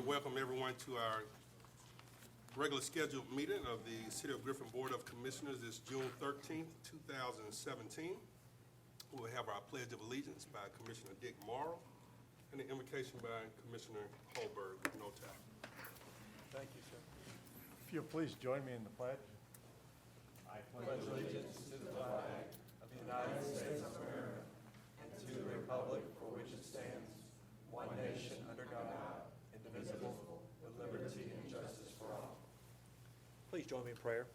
to welcome everyone to our regular scheduled meeting of the City of Griffin Board of Commissioners this June 13th, 2017. We'll have our Pledge of Allegiance by Commissioner Dick Morrow and the invocation by Commissioner Holberg with no time. Thank you, sir. If you'll please join me in the pledge. I pledge allegiance to the flag of the United States of America and to the republic for which it stands, one nation under God, indivisible, with liberty and justice for all. Please join me in prayer.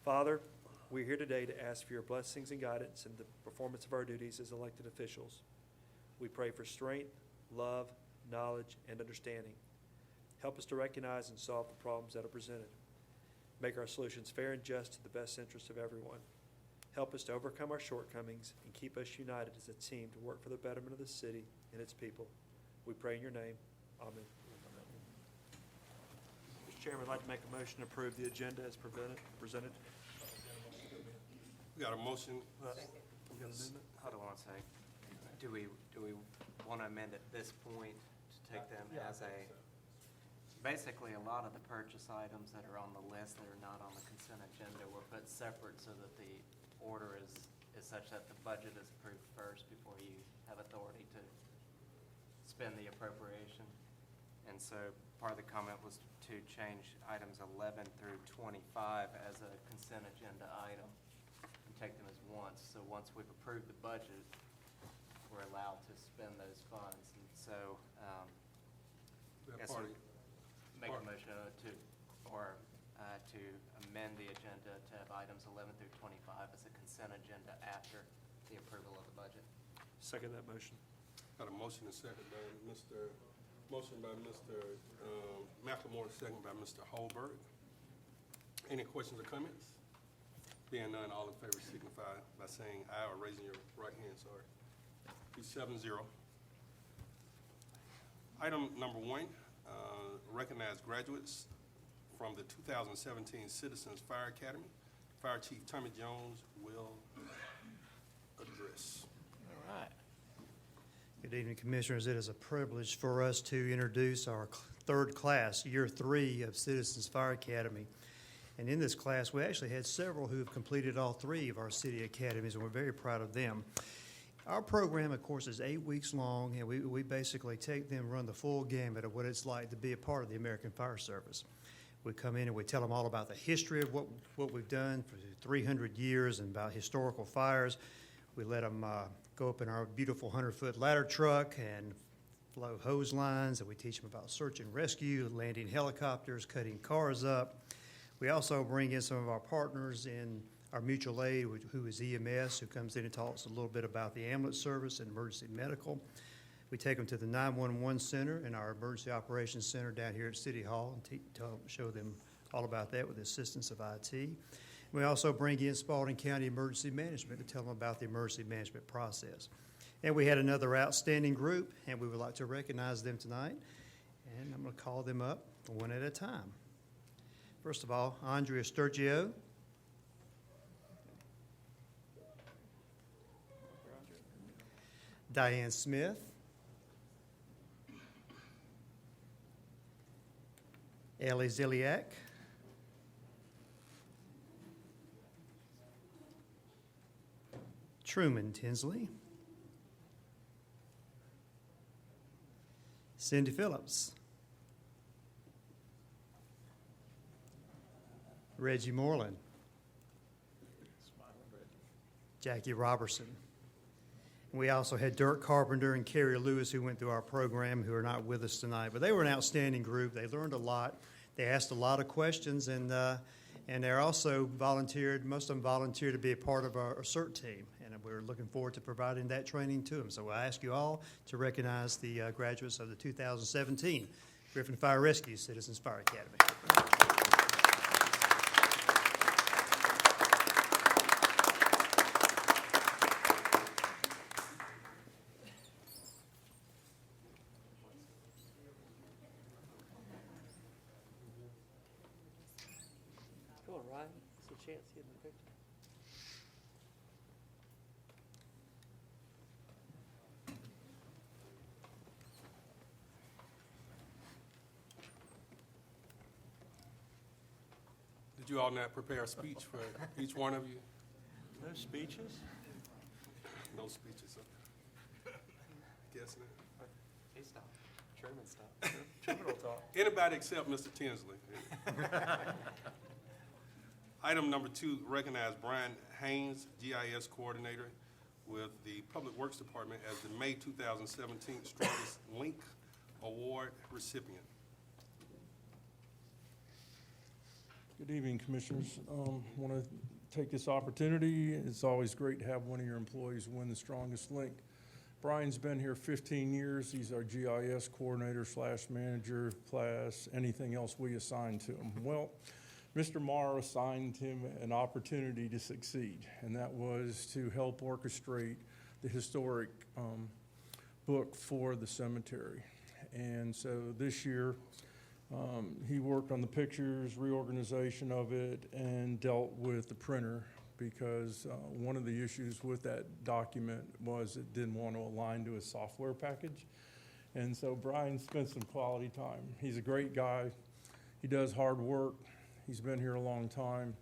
Father, we're here today to ask for your blessings and guidance in the performance of our duties as elected officials. We pray for strength, love, knowledge, and understanding. Help us to recognize and solve the problems that are presented. Make our solutions fair and just to the best interest of everyone. Help us to overcome our shortcomings and keep us united as a team to work for the betterment of the city and its people. We pray in your name. Amen. Mr. Chairman, I'd like to make a motion to approve the agenda as presented. We got a motion. We got an amendment? Hold on one sec. Do we want to amend at this point to take them as a, basically a lot of the purchase items that are on the list that are not on the consent agenda were put separate so that the order is such that the budget is approved first before you have authority to spend the appropriation. And so part of the comment was to change items 11 through 25 as a consent agenda item and take them as once. So once we've approved the budget, we're allowed to spend those funds. And so I guess we make a motion to amend the agenda to have items 11 through 25 as a consent agenda after the approval of the budget. Second that motion. Got a motion and second by Mr. McLemore, second by Mr. Holberg. Any questions or comments? Being none, all in favor signify by saying aye or raising your right hand, sorry. Be 7-0. Item number 1, recognize graduates from the 2017 Citizens Fire Academy. Fire Chief Tommy Jones will address. All right. Good evening, Commissioners. It is a privilege for us to introduce our third class, Year 3 of Citizens Fire Academy. And in this class, we actually had several who have completed all 3 of our city academies, and we're very proud of them. Our program, of course, is 8 weeks long, and we basically take them, run the full gamut of what it's like to be a part of the American Fire Service. We come in and we tell them all about the history of what we've done for 300 years and about historical fires. We let them go up in our beautiful 100-foot ladder truck and flow hose lines, and we teach them about search and rescue, landing helicopters, cutting cars up. We also bring in some of our partners in our mutual aid, who is EMS, who comes in and talks a little bit about the ambulance service and emergency medical. We take them to the 911 center and our emergency operations center down here at City Hall and show them all about that with the assistance of IT. We also bring in Spalding County Emergency Management to tell them about the emergency management process. And we had another outstanding group, and we would like to recognize them tonight. And I'm going to call them up one at a time. First of all, Andrea Sturgio. Diane Smith. Ellie Ziliak. Truman Tinsley. Cindy Phillips. Reggie Moreland. Jackie Robertson. We also had Dirk Carpenter and Carrie Lewis, who went through our program, who are not with us tonight. But they were an outstanding group. They learned a lot. They asked a lot of questions, and they're also volunteered. Most of them volunteered to be a part of our CERT team, and we're looking forward to providing that training to them. So I ask you all to recognize the graduates of the 2017 Griffin Fire Rescue Citizens Fire Academy. Come on, Ryan. It's a chance to get in the picture. Did you all not prepare a speech for each one of you? No speeches? No speeches, okay. Guess not. He stopped. Truman stopped. Criminal talk. Anybody except Mr. Tinsley. Item number 2, recognize Brian Haynes, GIS Coordinator with the Public Works Department as the May 2017 Strongest Link Award recipient. Good evening, Commissioners. Want to take this opportunity. It's always great to have one of your employees win the Strongest Link. Brian's been here 15 years. He's our GIS coordinator / manager / anything else we assign to him. Well, Mr. Morrow assigned him an opportunity to succeed, and that was to help orchestrate the historic book for the cemetery. And so this year, he worked on the pictures, reorganization of it, and dealt with the printer because one of the issues with that document was it didn't want to align to a software package. And so Brian spent some quality time. He's a great guy. He does hard work. He's been here a long time.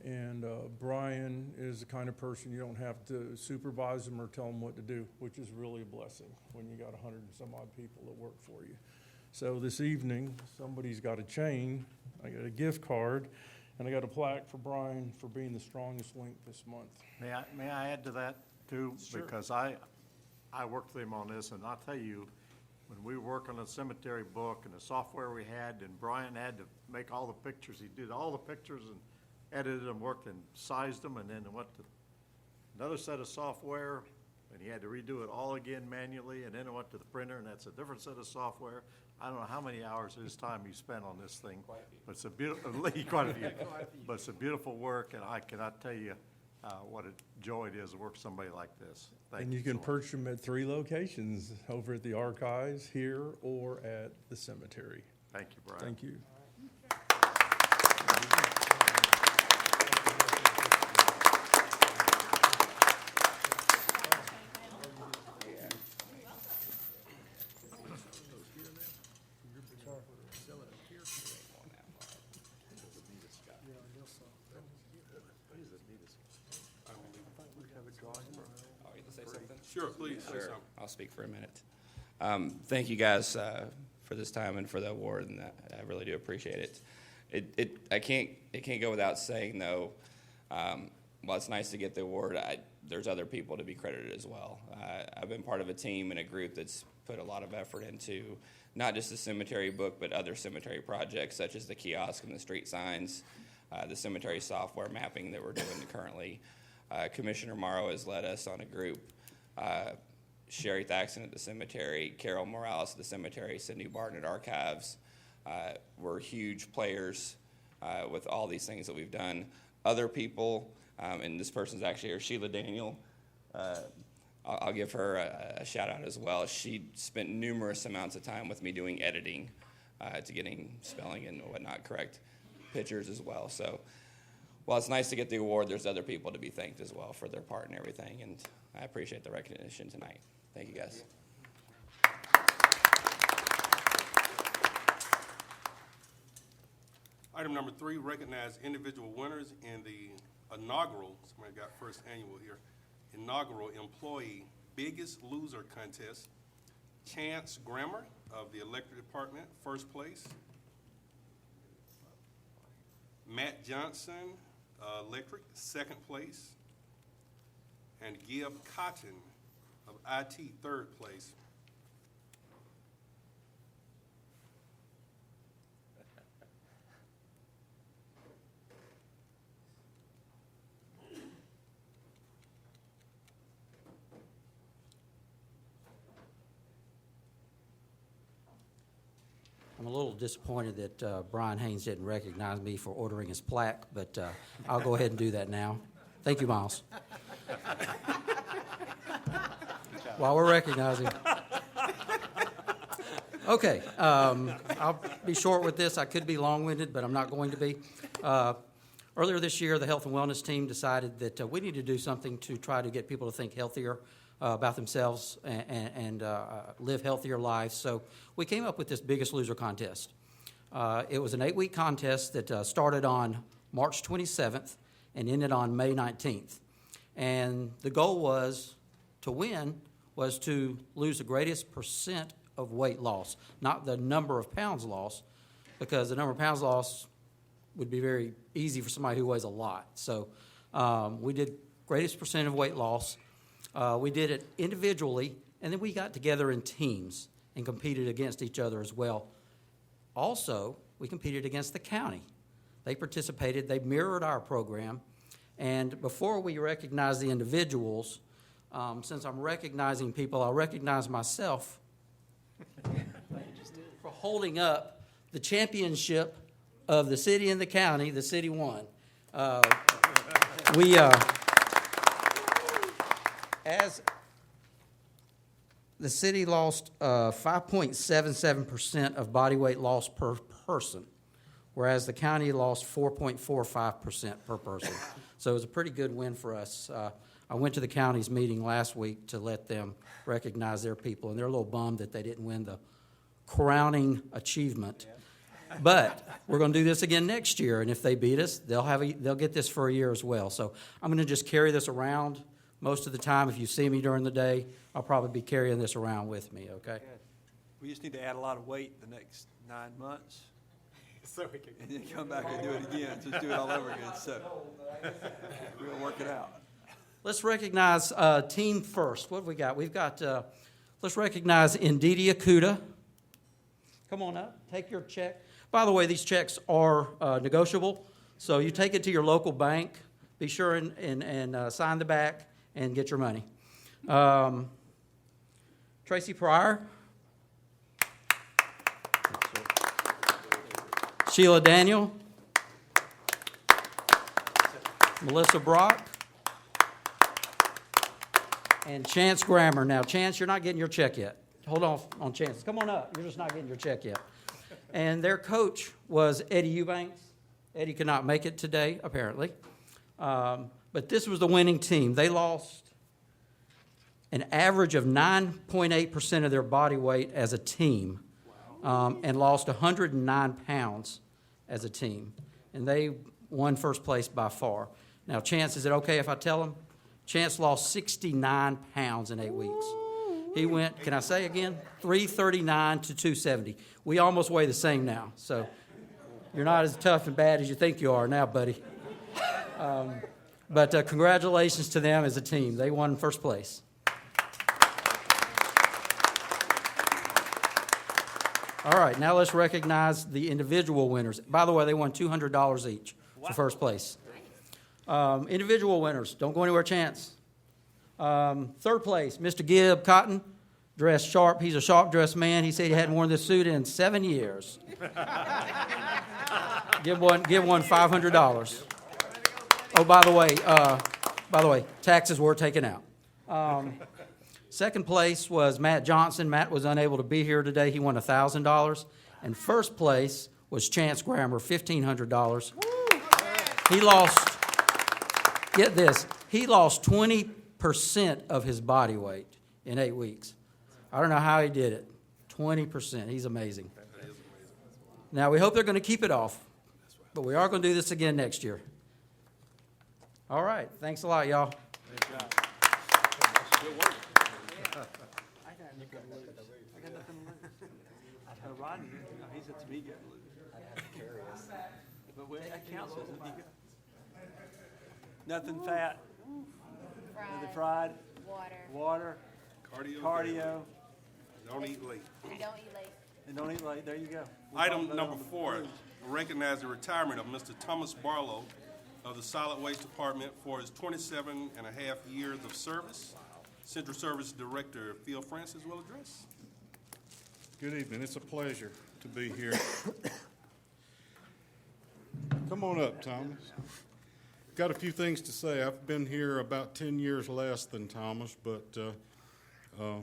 And Brian is the kind of person you don't have to supervise him or tell him what to do, which is really a blessing when you got 100 and some odd people that work for you. So this evening, somebody's got a chain, I got a gift card, and I got a plaque for Brian for being the strongest link this month. May I add to that too? Sure. Because I worked with him on this, and I'll tell you, when we work on the cemetery book and the software we had, and Brian had to make all the pictures, he did all the pictures and edited them, worked and sized them, and then went to another set of software, and he had to redo it all again manually, and then it went to the printer, and that's a different set of software. I don't know how many hours of his time he spent on this thing, but it's a beautiful, quite a few. But it's a beautiful work, and I cannot tell you what a joy it is to work with somebody like this. Thank And you can so much. purchase them at 3 locations, over at the archives here or at the cemetery. Thank you, Brian. Thank you. Oh, you can say something? Sure, please, say Sure, something. I'll speak for a minute. Thank you guys for this time and for the award, and I really do appreciate it. It can't go without saying though. While it's nice to get the award, there's other people to be credited as well. I've been part of a team and a group that's put a lot of effort into not just the cemetery book, but other cemetery projects such as the kiosk and the street signs, the cemetery software mapping that we're doing currently. Commissioner Morrow has led us on a group. Sherry Thaxton at the cemetery, Carol Morales at the cemetery, Cindy Barton at archives. We're huge players with all these things that we've done. Other people, and this person's actually here, Sheila Daniel. I'll give her a shout out as well. She spent numerous amounts of time with me doing editing to getting spelling and whatnot correct, pictures as well. So while it's nice to get the award, there's other people to be thanked as well for their part in everything, and I appreciate the recognition tonight. Thank you, guys. Item number 3, recognize individual winners in the inaugural, somebody got first annual here, inaugural Employee Biggest Loser Contest. Chance Grammer of the Electric Department, first place. Matt Johnson, Electric, second place. And Gibb Cotton of IT, third place. I'm a little disappointed that Brian Haynes didn't recognize me for ordering his plaque, but I'll go ahead and do that now. Thank you, Miles. While we're recognizing. Okay, I'll be short with this. I could be long-winded, but I'm not going to be. Earlier this year, the Health and Wellness team decided that we need to do something to try to get people to think healthier about themselves and live healthier lives. So we came up with this Biggest Loser contest. It was an 8-week contest that started on March 27th, and ended on May 19th. And the goal was to win was to lose the greatest percent of weight loss, not the number of pounds lost, because the number of pounds lost would be very easy for somebody who weighs a lot. So we did greatest percent of weight loss. We did it individually, and then we got together in teams and competed against each other as well. Also, we competed against the county. They participated. They mirrored our program. And before we recognize the individuals, since I'm recognizing people, I'll recognize myself for holding up the championship of the city and the county. The city won. As the city lost 5.77% of body weight loss per person, whereas the county lost 4.45% per person. So it was a pretty good win for us. I went to the county's meeting last week to let them recognize their people, and they're a little bummed that they didn't win the crowning achievement. But we're going to do this again next year, and if they beat us, they'll get this for a year as well. So I'm going to just carry this around most of the time. If you see me during the day, I'll probably be carrying this around with me, okay? Good. We just need to add a lot of weight the next 9 months. So we can. And then come back and do it again. Just do it all over again. So we'll work it out. Let's recognize team first. What have we got? We've got, let's recognize Ndidi Akuda. Come on up. Take your check. By the way, these checks are negotiable. So you take it to your local bank. Be sure and sign the back and get your money. Tracy Pryor. Sheila Daniel. Melissa Brock. And Chance Grammer. Now, Chance, you're not getting your check yet. Hold on Chance. Come on up. You're just not getting your check yet. And their coach was Eddie Eubanks. Eddie could not make it today, apparently. But this was the winning team. They lost an average of 9.8% of their body weight as a team, and lost 109 pounds as a team. And they won first place by far. Now, Chance, is it okay if I tell them? Chance lost 69 pounds in 8 weeks. He went, can I say again? 339 to 270. We almost weigh the same now. So you're not as tough and bad as you think you are now, buddy. But congratulations to them as a team. They won first place. All right, now let's recognize the individual winners. By the way, they won $200 each for first place. Individual winners, don't go anywhere, Chance. Third place, Mr. Gibb Cotton, dressed sharp. He's a sharp-dressed man. He said he hadn't worn this suit in 7 years. Give one $500. Oh, by the way, taxes were taken out. Second place was Matt Johnson. Matt was unable to be here today. He won $1,000. And first place was Chance Grammer, $1,500. He lost, get this, he lost 20% of his body weight in 8 weeks. I don't know how he did it. 20%. He's amazing. Now, we hope they're going to keep it off, but we are going to do this again next year. All right. Thanks a lot, y'all. I got nothing to lose. Rodney, he's at the getting loose. But that counts, doesn't it? Nothing fat, nothing fried, water, cardio. Don't eat late. And don't eat late. And don't eat late. There you go. Item number 4, recognize the retirement of Mr. Thomas Barlow of the Solid Waste Department for his 27 and a half years of service. Central Service Director Phil Francis will address. Good evening. It's a pleasure to be here. Come on up, Thomas. Got a few things to say. I've been here about 10 years less than Thomas, but I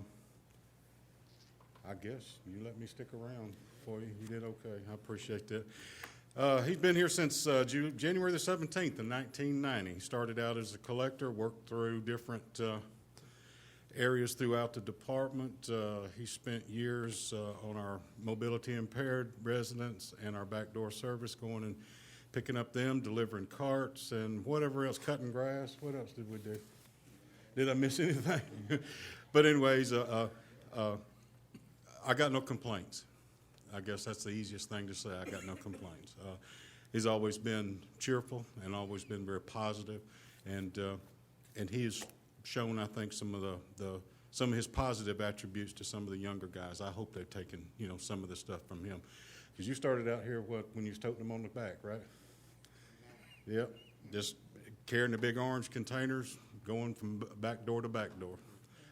guess you let me stick around for you. You did okay. I appreciate that. He's been here since January the 17th of 1990. He started out as a collector, worked through different areas throughout the department. He spent years on our mobility impaired residents and our backdoor service, going and picking up them, delivering carts, and whatever else, cutting grass. What else did we do? Did I miss anything? But anyways, I got no complaints. I guess that's the easiest thing to say. I got no complaints. He's always been cheerful and always been very positive, and he has shown, I think, some of his positive attributes to some of the younger guys. I hope they've taken, some of the stuff from him, because you started out here when you was toting them on the back, right? Yep, just carrying the big orange containers, going from back door to back door.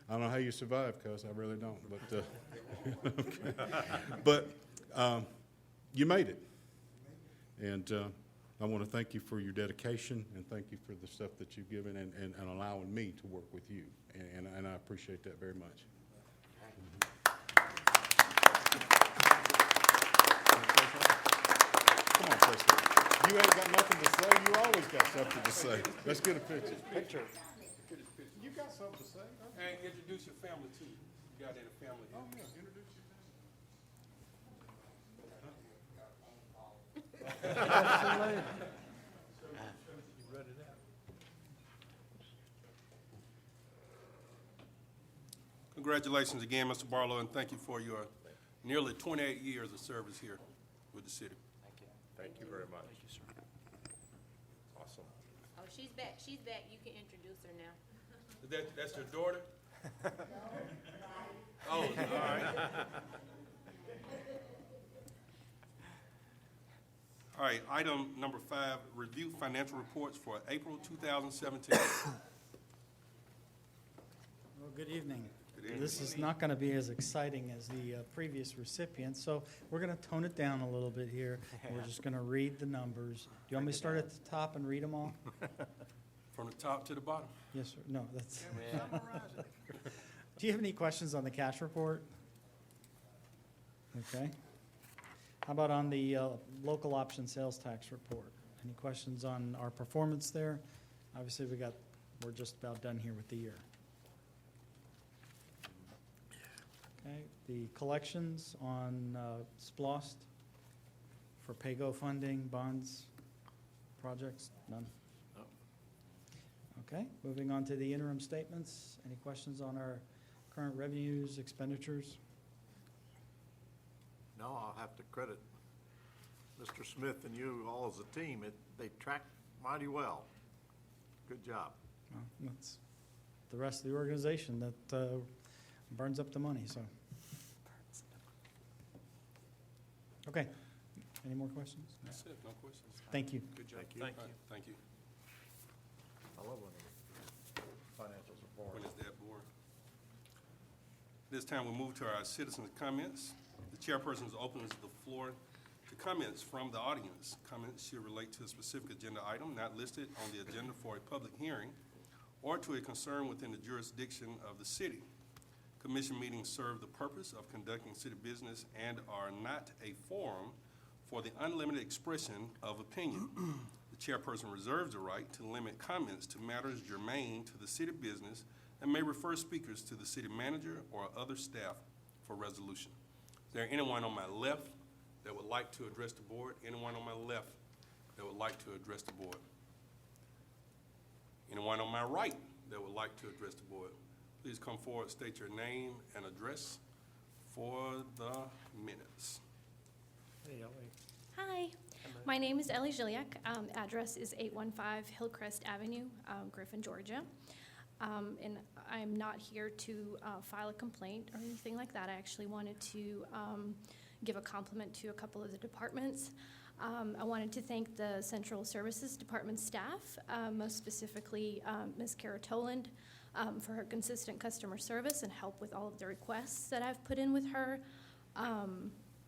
I don't know how you survive, cuz I really don't, but okay. But you made it. And I want to thank you for your dedication and thank you for the stuff that you've given and allowing me to work with you. And I appreciate that very much. Come on, President. You ain't got nothing to say. You always got something to say. Let's get a picture. Picture. You got something to say? And introduce your family too. You got any family here? Oh, yeah, introduce yourself. Congratulations again, Mr. Barlow, and thank you for your nearly 28 years of service here with the city. Thank you. Thank you very much. Thank you, sir. Awesome. Oh, she's back. She's back. You can introduce her now. That's your daughter? Oh, all right. All right, item number 5, review financial reports for April 2017. Well, good evening. Good evening. This is not going to be as exciting as the previous recipient, so we're going to tone it down a little bit here. We're just going to read the numbers. Do you want me to start at the top and read them all? From the top to the bottom. Yes, sir. No, that's. Do you have any questions on the cash report? Okay. How about on the local option sales tax report? Any questions on our performance there? Obviously, we're just about done here with the year. Okay, the collections on SPLOST for PAYGO funding, bonds, projects, none? No. Okay, moving on to the interim statements. Any questions on our current revenues, expenditures? No, I'll have to credit Mr. Smith and you all as a team. They tracked mighty well. Good job. Well, that's the rest of the organization that burns up the money, so. Okay, any more questions? That's it, no questions. Thank you. Good job. Thank you. All right, thank you. I love when financials report. When is that, board? This time we move to our citizens' comments. The chairperson opens the floor to comments from the audience. Comments should relate to a specific agenda item not listed on the agenda for a public hearing or to a concern within the jurisdiction of the city. Commission meetings serve the purpose of conducting city business and are not a forum for the unlimited expression of opinion. The chairperson reserves the right to limit comments to matters germane to the city business and may refer speakers to the city manager or other staff for resolution. Is there anyone on my left that would like to address the board? Anyone on my left that would like to address the board? Anyone on my right that would like to address the board? Please come forward, state your name and address for the minutes. Hey, Ellie. Hi, my name is Ellie Ziliak. Address is 815 Hillcrest Avenue, Griffin, Georgia. And I'm not here to file a complaint or anything like that. I actually wanted to give a compliment to a couple of the departments. I wanted to thank the Central Services Department staff, most specifically Ms. Kara Toland, for her consistent customer service and help with all of the requests that I've put in with her.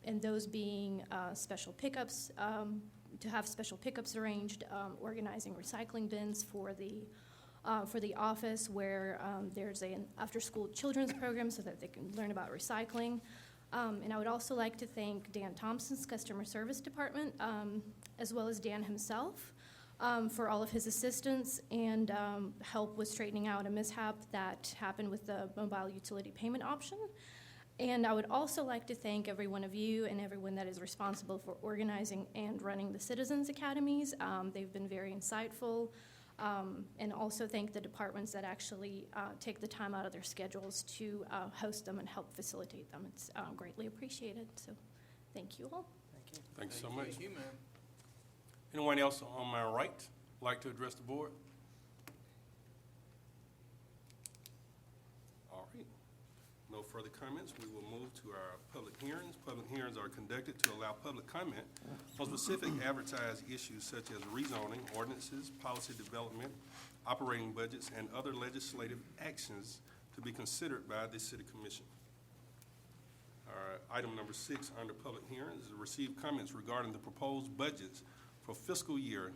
And those being special pickups, to have special pickups arranged, organizing recycling bins for the office where there's an after-school children's program so that they can learn about recycling. And I would also like to thank Dan Thompson's customer service department, as well as Dan himself, for all of his assistance and help with straightening out a mishap that happened with the mobile utility payment option. And I would also like to thank every one of you and everyone that is responsible for organizing and running the Citizens Academies. They've been very insightful. And also thank the departments that actually take the time out of their schedules to host them and help facilitate them. It's greatly appreciated. So thank you all. Thank you so much. Thank you, ma'am. Anyone else on my right like to address the board? All right. No further comments. We will move to our public hearings. Public hearings are conducted to allow public comment on specific advertised issues such as rezoning, ordinances, policy development, operating budgets, and other legislative actions to be considered by the City Commission. Item number 6 under public hearings is to receive comments regarding the proposed budgets for fiscal year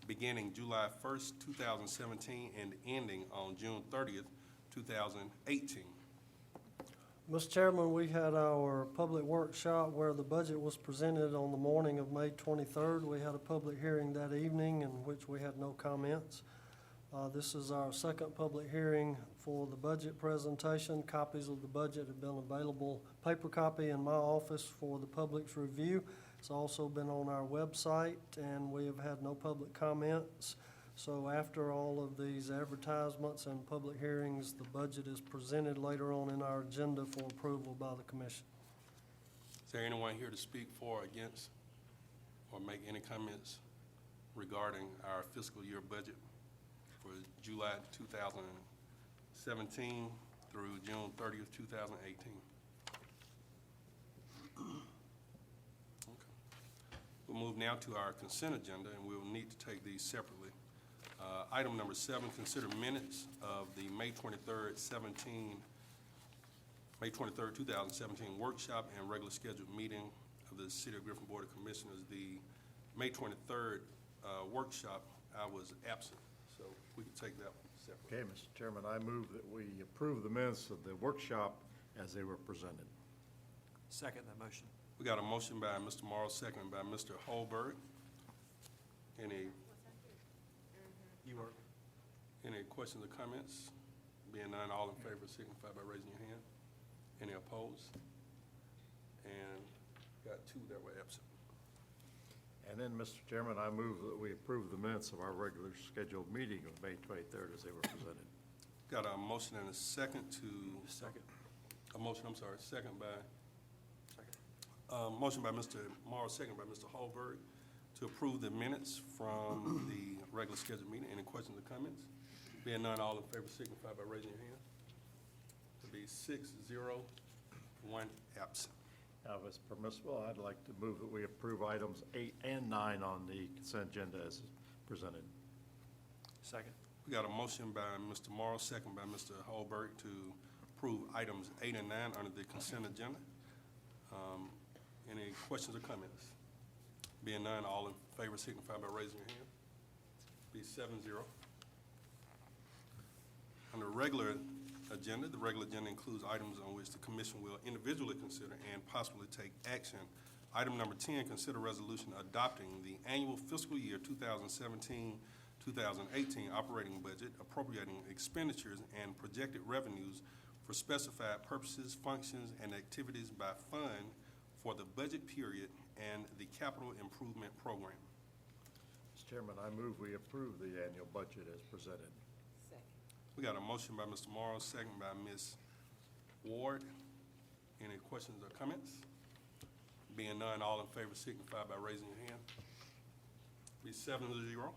beginning July 1st, 2017 and ending on June 30th, 2018. Mr. Chairman, we had our public workshop where the budget was presented on the morning of May 23rd. We had a public hearing that evening in which we had no comments. This is our second public hearing for the budget presentation. Copies of the budget have been available, paper copy in my office for the public's review. It's also been on our website, and we have had no public comments. So after all of these advertisements and public hearings, the budget is presented later on in our agenda for approval by the commission. Is there anyone here to speak for or against or make any comments regarding our fiscal year budget for July 2017 through June 30th, 2018? Okay. We'll move now to our consent agenda, and we'll need to take these separately. Item number 7, consider minutes of the May 23rd, 2017 workshop and regular scheduled meeting of the City of Griffin Board of Commissioners. The May 23rd workshop, I was absent, so we can take that one separately. Okay, Mr. Chairman, I move that we approve the minutes of the workshop as they were presented. Second that motion. We got a motion by Mr. Morrow, seconded by Mr. Holberg. Any questions or comments? Being none, all in favor signify by raising your hand. Any opposed? And got 2 that were absent. And then, Mr. Chairman, I move that we approve the minutes of our regular scheduled meeting of May 23rd as they were presented. Got a motion and a second to. Second. A motion, I'm sorry, second by. Motion by Mr. Morrow, second by Mr. Holberg to approve the minutes from the regular scheduled meeting. Any questions or comments? Being none, all in favor signify by raising your hand. It'll be 6-0, 1 absent. Now, if it's permissible, I'd like to move that we approve items 8 and 9 on the consent agenda as presented. Second. We got a motion by Mr. Morrow, second by Mr. Holberg to approve items 8 and 9 under the consent agenda. Any questions or comments? Being none, all in favor signify by raising your hand. Be 7-0. Under regular agenda, the regular agenda includes items on which the commission will individually consider and possibly take action. Item number 10, consider resolution adopting the annual fiscal year 2017-2018 operating budget, appropriating expenditures and projected revenues for specified purposes, functions, and activities by fund for the budget period and the capital improvement program. Mr. Chairman, I move we approve the annual budget as presented. We got a motion by Mr. Morrow, second by Ms. Ward. Any questions or comments? Being none, all in favor signify by raising your hand. Be 7-0.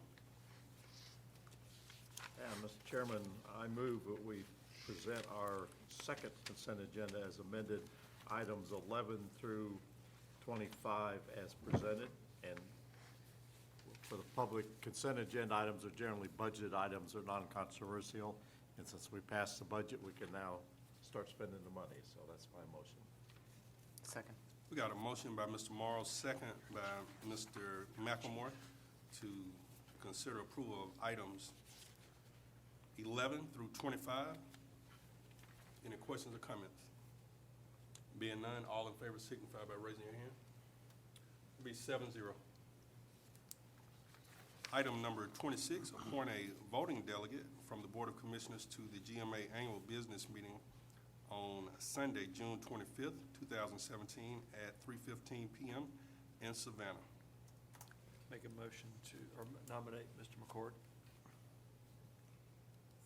And, Mr. Chairman, I move that we present our second consent agenda as amended, items 11 through 25 as presented. And for the public, consent agenda items are generally budget items, they're non-controversial. And since we passed the budget, we can now start spending the money. So that's my motion. Second. We got a motion by Mr. Morrow, second by Mr. McElmore to consider approval of items 11 through 25. Any questions or comments? Being none, all in favor signify by raising your hand. It'll be 7-0. Item number 26, appoint a voting delegate from the Board of Commissioners to the GMA Annual Business Meeting on Sunday, June 25th, 2017, at 3:15 p.m. in Savannah. Make a motion to, or nominate Mr. McCord.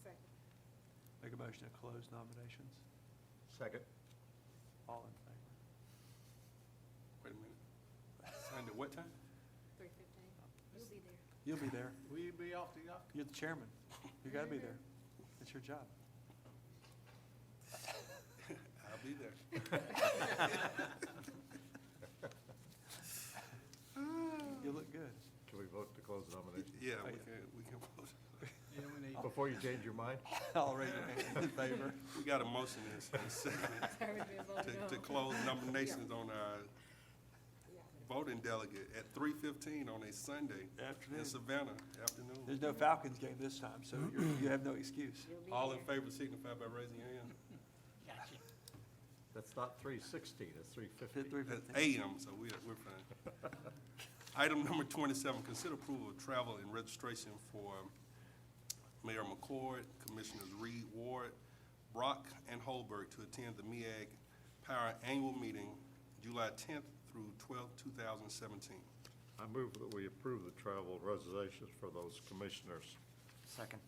Second. Make a motion to close nominations. Second. All in favor? Wait a minute. Sunday, what time? 3:15. You'll be there. You'll be there. Will you be off the dock? You're the chairman. You gotta be there. It's your job. I'll be there. You look good. Can we vote to close the nomination? Yeah, Oh, we yeah. can vote. Before you change your mind? I'll raise your hand in favor. We got a motion in a second to close nominations on our voting delegate at 3:15 on a Sunday Afternoon. in Savannah afternoon. There's no Falcons game this time, so you have no excuse. All in favor signify by raising your hand. That's not 3:16, it's 3:15. 3:15. That's AM, so we're fine. Item number 27, consider approval of travel and registration for Mayor McCord, Commissioners Reed, Ward, Brock, and Holberg to attend the MEAG Power Annual Meeting, July 10th through 12th, 2017. I move that we approve the travel reservations for those commissioners. Second.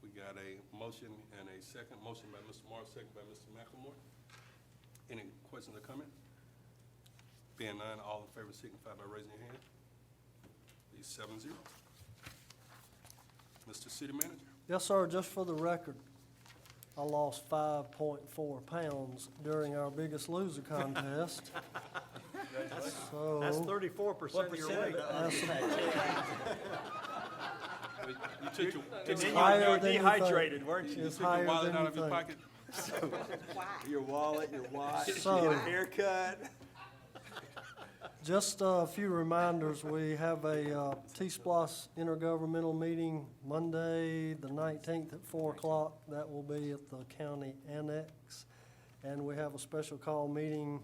We got a motion and a second. Motion by Mr. Morris, second by Mr. McLemore. Any questions or comments? Being none, all in favor signify by raising your hand. Please, 7-0. Mr. City Manager. Yes, sir, just for the record, I lost 5.4 pounds during our Biggest Loser contest. So, That's 34% of your weight. You took your, It's And then higher you were than you dehydrated, think. weren't you? you It's took your higher wallet than out you of your think. pocket? Your wallet, your watch, So- get a haircut. Just a few reminders, we have a T-Splosh intergovernmental meeting Monday, the 19th at 4 o'clock. That will be at the county annex. And we have a special call meeting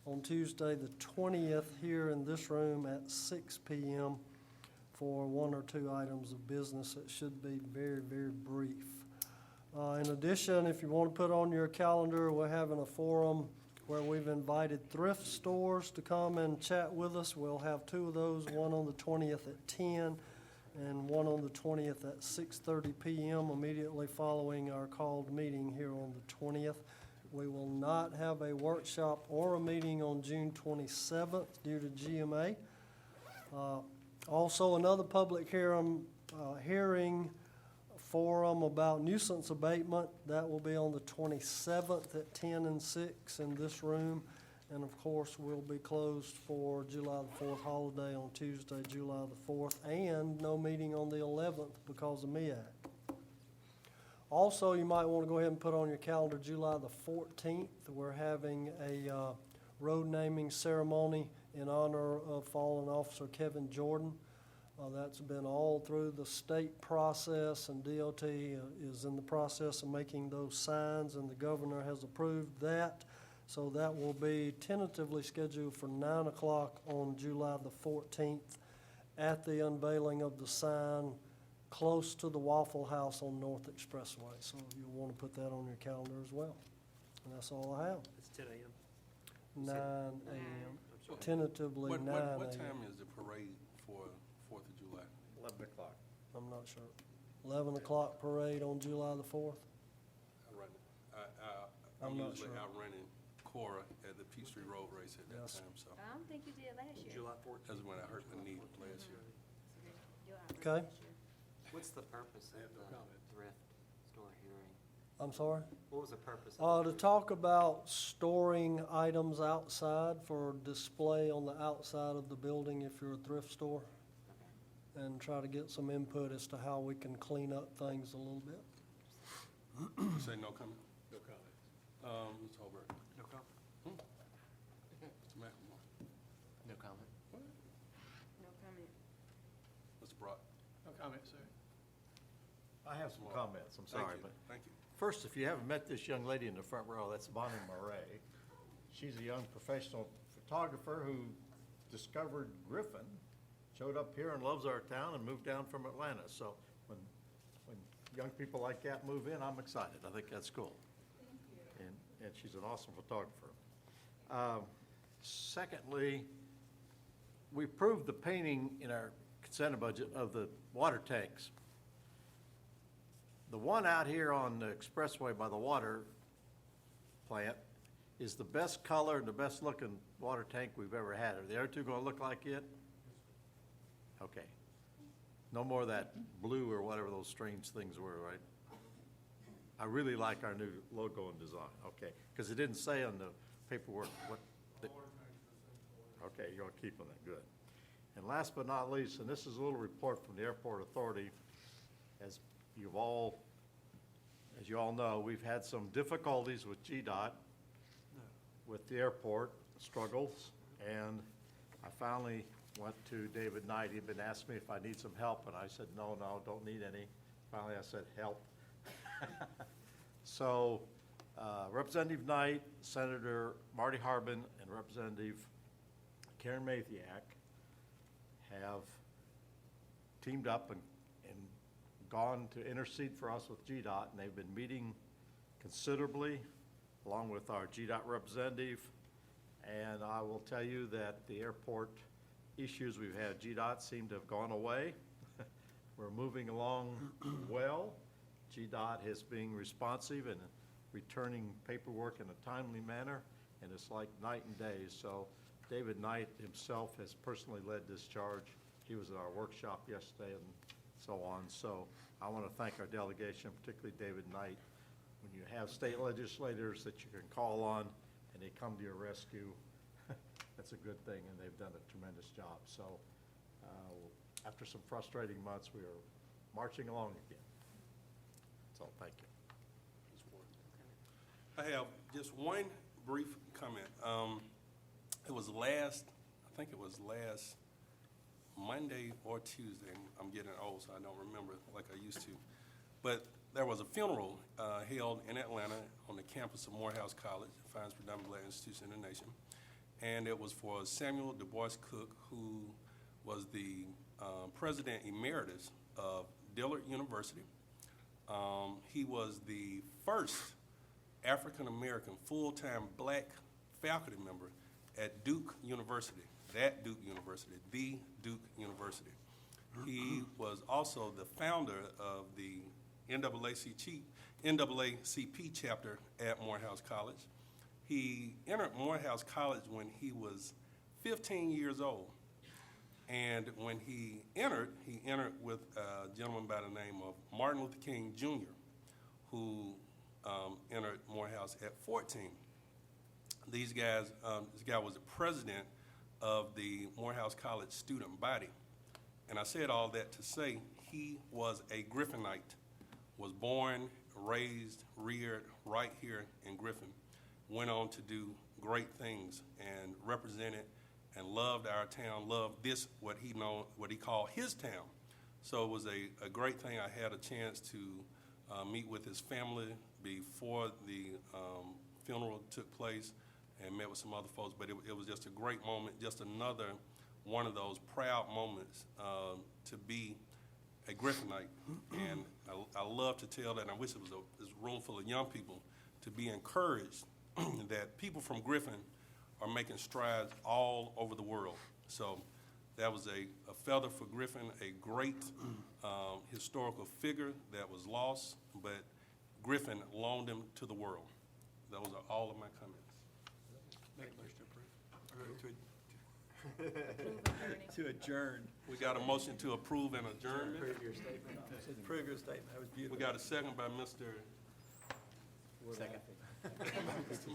on Tuesday, the 20th, here in this room at 6 p.m. for 1 or 2 items of business. It should be very, very brief. In addition, if you want to put on your calendar, we're having a forum where we've invited thrift stores to come and chat with us. We'll have 2 of those, one on the 20th at 10 and one on the 20th at 6:30 p.m. immediately following our called meeting here on the 20th. We will not have a workshop or a meeting on June 27th due to GMA. Also, another public hearing forum about nuisance abatement. That will be on the 27th at 10 and 6 in this room. And of course, we'll be closed for July the 4th holiday on Tuesday, July the 4th, and no meeting on the 11th because of MEAC. Also, you might want to go ahead and put on your calendar July the 14th. We're having a road naming ceremony in honor of fallen officer Kevin Jordan. That's been all through the state process, and DOT is in the process of making those signs, and the governor has approved that. So that will be tentatively scheduled for 9 o'clock on July the 14th at the unveiling of the sign close to the Waffle House on North Expressway. So you'll want to put that on your calendar as well. And that's all I have. It's 10 a.m. 9 a.m. Tentatively 9 a.m. What time is the parade for 4th of July? 11 o'clock. I'm not sure. 11 o'clock parade on July the 4th? I'm I'm not usually sure. out running Cora at the Peachtree Road Race at that Yes. time, so I don't think you did last year. July 14th. that's when I hurt my knee last year. You'll outrun Okay. last year. What's the purpose of the thrift store hearing? I'm sorry? What was the purpose of To talk about storing items outside for display on the outside of the building if you're a thrift store, and try to get some input as to how we can clean up things a little bit. You say no comment? No comment. Ms. Holberg? No comment. Mr. McLemore? No comment. No comment. Mr. Brock? No comment, sir. I have some Well, comments, I'm sorry, but Thank you. first, if you haven't met this young lady in the front row, that's Bonnie Murray. She's a young professional photographer who discovered Griffin, showed up here and loves our town and moved down from Atlanta. So when young people like that move in, I'm excited. I think that's cool. and she's an awesome photographer. Secondly, we approved the painting in our consent budget of the water tanks. The one out here on the expressway by the water plant is the best color and the best looking water tank we've ever had. Are the other two gonna look like it? Okay. No more of that blue or whatever those strange things were, right? I really like our new logo and design, okay, because it didn't say on the paperwork what. Okay, you're gonna keep on that, good. And last but not least, and this is a little report from the Airport Authority, as you all know, we've had some difficulties with GDOT, with the airport struggles, and I finally went to David Knight. He'd been asking me if I need some help, and I said, no, don't need any. Finally, I said, help. So, Representative Knight, Senator Marty Harbin, and Representative Karen Mathiak have teamed up and gone to intercede for us with GDOT, and they've been meeting considerably, along with our GDOT representative. And I will tell you that the airport issues we've had at GDOT seem to have gone away. We're moving along well. GDOT is being responsive and returning paperwork in a timely manner, and it's like night and day. So David Knight himself has personally led this charge. He was at our workshop yesterday and so on. So I want to thank our delegation, particularly David Knight. When you have state legislators that you can call on and they come to your rescue, that's a good thing, and they've done a tremendous job. So after some frustrating months, we are marching along again. So thank you. I have just one brief comment. It was last Monday or Tuesday. I'm getting old, so I don't remember like I used to. But there was a funeral held in Atlanta on the campus of Morehouse College, the finest predominantly black institution in the nation. And it was for Samuel Du Bois Cook, who was the president emeritus of Dillard University. He was the first African-American full-time black faculty member at Duke University, the Duke University. He was also the founder of the NAACP chapter at Morehouse College. He entered Morehouse College when he was 15 years old. And when he entered with a gentleman by the name of Martin Luther King Jr., who entered Morehouse at 14. This guy was the president of the Morehouse College student body. And I said all that to say he was a Griffinite, was born, raised, reared right here in Griffin, went on to do great things and represented and loved our town, loved this, what he called his town. So it was a great thing. I had a chance to meet with his family before the funeral took place and met with some other folks, but it was just a great moment, just another one of those proud moments to be a Griffinite. And I love to tell that, and I wish it was a room full of young people to be encouraged that people from Griffin are making strides all over the world. So that was a feather for Griffin, a great historical figure that was lost, but Griffin loaned him to the world. Those are all of my comments. Make a motion to approve. To adjourn. We got a motion to approve and adjournment. Approve your statement. Approve your statement. That was beautiful. We got a second by Mr. Second.